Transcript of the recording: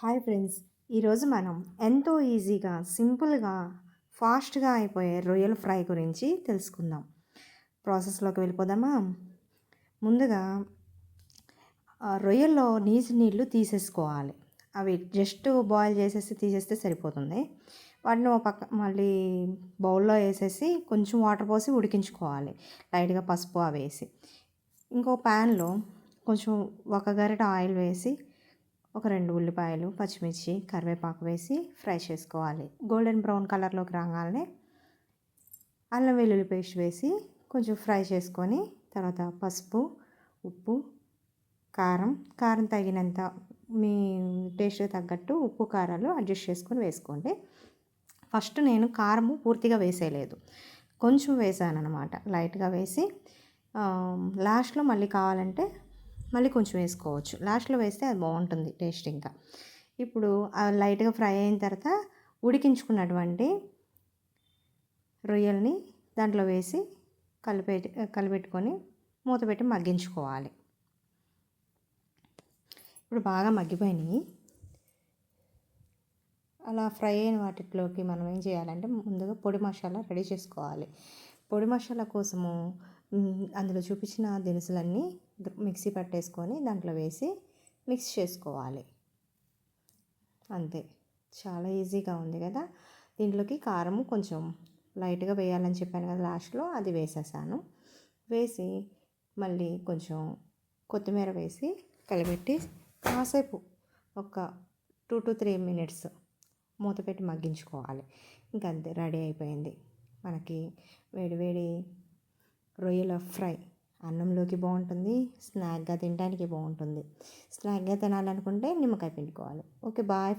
Hi friends, ఈరోజు మనం ఎంతో ఈజీగా సింపుల్గా ఫాస్ట్గా అయిపోయే రొయ్యల ఫ్రై గురించి తెలుసుకుందాం. ప్రాసెస్లోకి వెళ్ళిపోదామా? ముందుగా రొయ్యల్లో నీళ్ళు తీసేసుకోవాలి. అవి జస్ట్ బాయిల్ చేసేసి తీసేస్తే సరిపోతుంది. వాటిని ఒక పక్క మళ్ళీ బౌల్లో వేసేసి కొంచెం వాటర్ పోసి ఉడికించుకోవాలి, లైట్గా పసుపు అవి వేసి. ఇంకో ప్యాన్లో కొంచెం ఒక గరిట ఆయిల్ వేసి ఒక 2 ఉల్లిపాయలు, పచ్చిమిర్చి, కరివేపాకు వేసి ఫ్రై చేసుకోవాలి. గోల్డెన్ బ్రౌన్ కలర్లోకి రాగానే అల్లం వెల్లుల్లి పేస్ట్ వేసి కొంచెం ఫ్రై చేసుకొని తర్వాత పసుపు, ఉప్పు, కారం తగినంత మీ టేస్ట్కి తగ్గట్టు ఉప్పు కారాలు అడ్జస్ట్ చేసుకొని వేసుకోండి. ఫస్ట్ నేను కారము పూర్తిగా వేసేయలేదు, కొంచెం వేసాను అనమాట, లైట్గా వేసి లాస్ట్లో మళ్ళీ కావాలంటే మళ్ళీ కొంచెం వేసుకోవచ్చు. లాస్ట్లో వేస్తే అది బాగుంటుంది టేస్ట్. ఇంకా ఇప్పుడు లైట్గా ఫ్రై అయిన తర్వాత ఉడికించుకున్నటువంటి రొయ్యల్ని దాంట్లో వేసి కలిపెట్టుకొని మూత పెట్టి మగ్గించుకోవాలి. ఇప్పుడు బాగా మగ్గిపోయినాయి. అలా ఫ్రై అయిన వాటిలోకి మనం ఏం చేయాలంటే ముందుగా పొడి మసాలా రెడీ చేసుకోవాలి. పొడి మసాలా కోసము అందులో చూపించిన దినుసులన్నీ మిక్సీ పట్టేసుకొని దాంట్లో వేసి మిక్స్ చేసుకోవాలి. అంతే, చాలా ఈజీగా ఉంది కదా. దీంట్లోకి కారము కొంచెం లైట్గా వేయాలని చెప్పాను కదా, లాస్ట్లో అది వేసేసాను. వేసి మళ్ళీ కొంచెం కొత్తిమీర వేసి కలిపెట్టి కాసేపు ఒక 2 to 3 minutes మూత పెట్టి మగ్గించుకోవాలి. ఇంకంతే, రెడీ అయిపోయింది మనకి వేడివేడి రొయ్యల ఫ్రై. అన్నంలోకి బాగుంటుంది, స్నాక్గా తినడానికి బాగుంటుంది. స్నాక్గా తినాలనుకుంటే నిమ్మకాయ పిండుకోవాలి. Okay, bye.